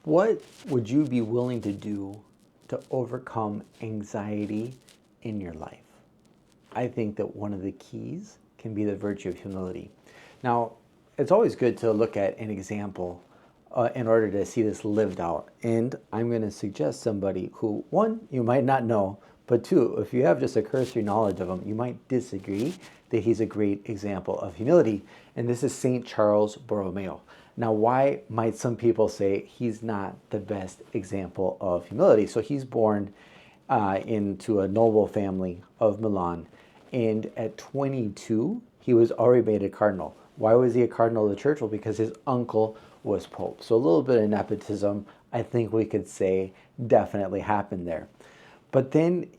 What would you be willing to do to overcome anxiety in your life? I think that one of the keys can be the virtue of humility. Now, it's always good to look at an example in order to see this lived out. And I'm going to suggest somebody who, one, you might not know, but two, if you have just a cursory knowledge of him, you might disagree that he's a great example of humility. And this is St. Charles Borromeo. Now, why might some people say he's not the best example of humility? So he's born into a noble family of Milan. And at 22, he was already made a cardinal. Why was he a cardinal of the church? Well, because his uncle was pope. So a little bit of nepotism, I think we could say, definitely happened there. But then,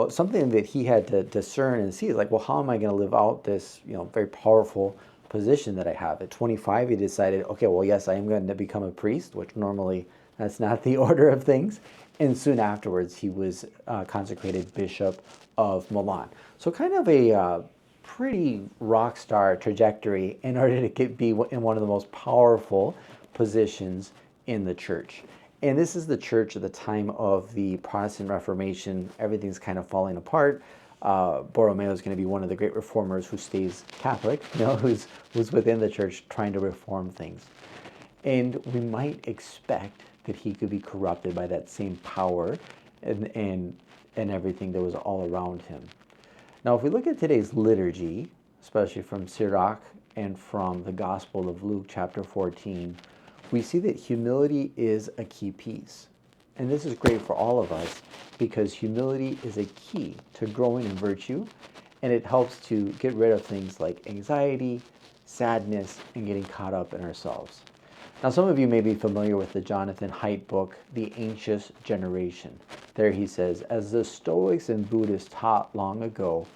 something that he had to discern and see is like, well, how am I going to live out this, very powerful position that I have? At 25, he decided, okay, well, yes, I am going to become a priest, which normally that's not the order of things. And soon afterwards, he was consecrated Bishop of Milan. So kind of a pretty rock star trajectory in order to be in one of the most powerful positions in the church. And this is the church at the time of the Protestant Reformation. Everything's kind of falling apart. Borromeo is going to be one of the great reformers who stays Catholic, who's within the church trying to reform things. And we might expect that he could be corrupted by that same power and everything that was all around him. Now, if we look at today's liturgy, especially from Sirach and from the Gospel of Luke, chapter 14, we see that humility is a key piece. And this is great for all of us because humility is a key to growing in virtue, and it helps to get rid of things like anxiety, sadness, and getting caught up in ourselves. Now, some of you may be familiar with the Jonathan Haidt book, The Anxious Generation. There he says, as the Stoics and Buddhists taught long ago,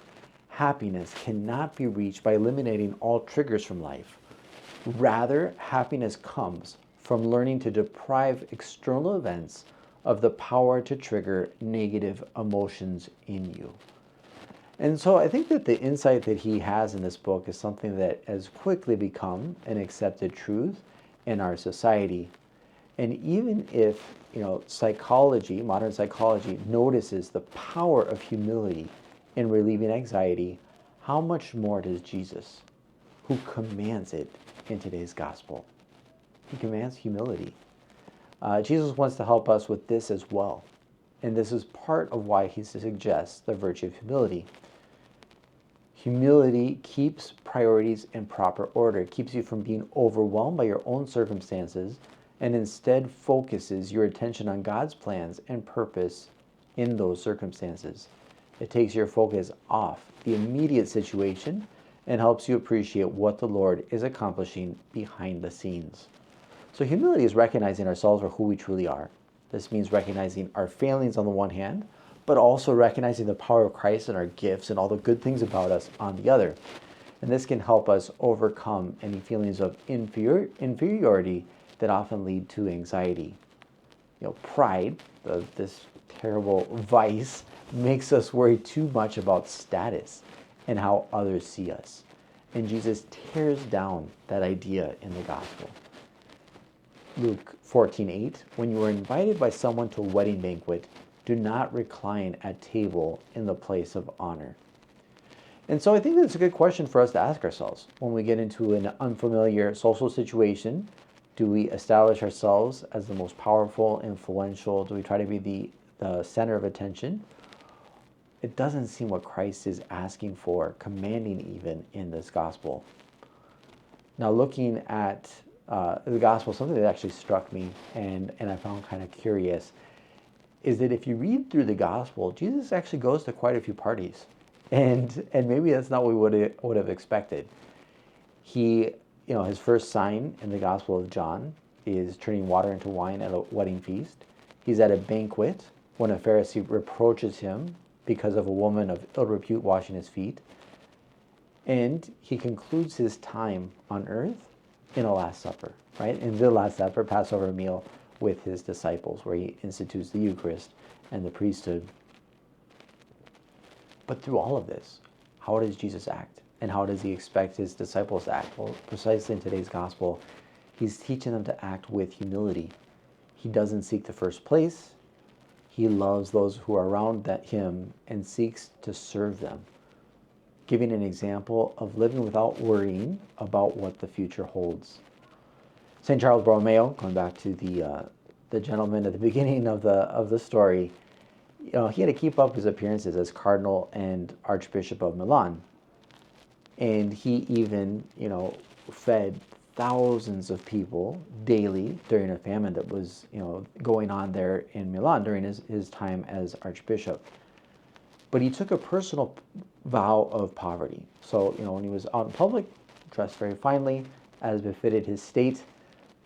happiness cannot be reached by eliminating all triggers from life. Rather, happiness comes from learning to deprive external events of the power to trigger negative emotions in you. And so I think that the insight that he has in this book is something that has quickly become an accepted truth in our society. And even if, psychology, modern psychology, notices the power of humility in relieving anxiety, how much more does Jesus, who commands it in today's gospel? He commands humility. Jesus wants to help us with this as well. And this is part of why he suggests the virtue of humility. Humility keeps priorities in proper order. It keeps you from being overwhelmed by your own circumstances and instead focuses your attention on God's plans and purpose in those circumstances. It takes your focus off the immediate situation and helps you appreciate what the Lord is accomplishing behind the scenes. So humility is recognizing ourselves for who we truly are. This means recognizing our failings on the one hand, but also recognizing the power of Christ and our gifts and all the good things about us on the other. And this can help us overcome any feelings of inferiority that often lead to anxiety. Pride, this terrible vice, makes us worry too much about status and how others see us. And Jesus tears down that idea in the gospel. Luke 14:8, when you are invited by someone to a wedding banquet, do not recline at table in the place of honor. And so I think that's a good question for us to ask ourselves. When we get into an unfamiliar social situation, do we establish ourselves as the most powerful, influential? Do we try to be the center of attention? It doesn't seem what Christ is asking for, commanding even in this gospel. Now, looking at the gospel, something that actually struck me and I found kind of curious is that if you read through the gospel, Jesus actually goes to quite a few parties. And maybe that's not what we would have expected. He, his first sign in the Gospel of John is turning water into wine at a wedding feast. He's at a banquet when a Pharisee reproaches him because of a woman of ill repute washing his feet. And he concludes his time on earth in a Last Supper, right? In the Last Supper, Passover meal with his disciples, where he institutes the Eucharist and the priesthood. But through all of this, how does Jesus act? And how does he expect his disciples to act? Well, precisely in today's gospel, he's teaching them to act with humility. He doesn't seek the first place. He loves those who are around him and seeks to serve them, giving an example of living without worrying about what the future holds. St. Charles Borromeo, going back to the gentleman at the beginning of the story, he had to keep up his appearances as Cardinal and Archbishop of Milan. And he even, fed thousands of people daily during a famine that was, going on there in Milan during his time as Archbishop. But he took a personal vow of poverty. So, when he was out in public, dressed very finely, as befitted his state.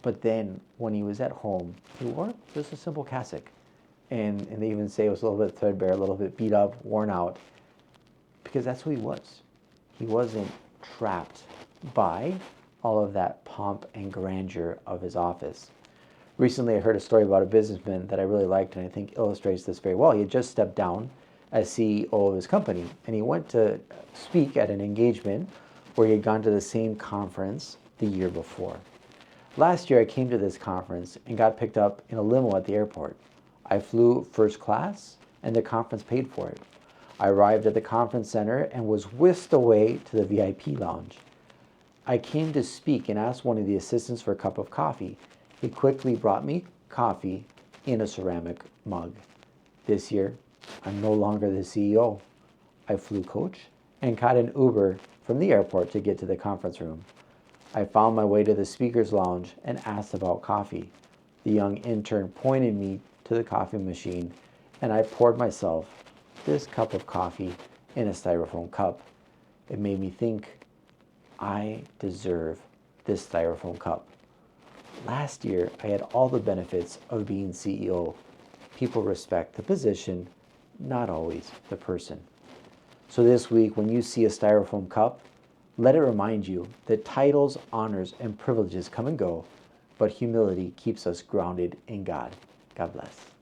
But then when he was at home, he wore just a simple cassock. And they even say it was a little bit threadbare, a little bit beat up, worn out, because that's who he was. He wasn't trapped by all of that pomp and grandeur of his office. Recently, I heard a story about a businessman that I really liked and I think illustrates this very well. He had just stepped down as CEO of his company, and he went to speak at an engagement where he had gone to the same conference the year before. Last year, I came to this conference and got picked up in a limo at the airport. I flew first class, and the conference paid for it. I arrived at the conference center and was whisked away to the VIP lounge. I came to speak and asked one of the assistants for a cup of coffee. He quickly brought me coffee in a ceramic mug. This year, I'm no longer the CEO. I flew coach and caught an Uber from the airport to get to the conference room. I found my way to the speaker's lounge and asked about coffee. The young intern pointed me to the coffee machine, and I poured myself this cup of coffee in a styrofoam cup. It made me think, I deserve this styrofoam cup. Last year, I had all the benefits of being CEO. People respect the position, not always the person. So this week, when you see a styrofoam cup, let it remind you that titles, honors, and privileges come and go, but humility keeps us grounded in God. God bless.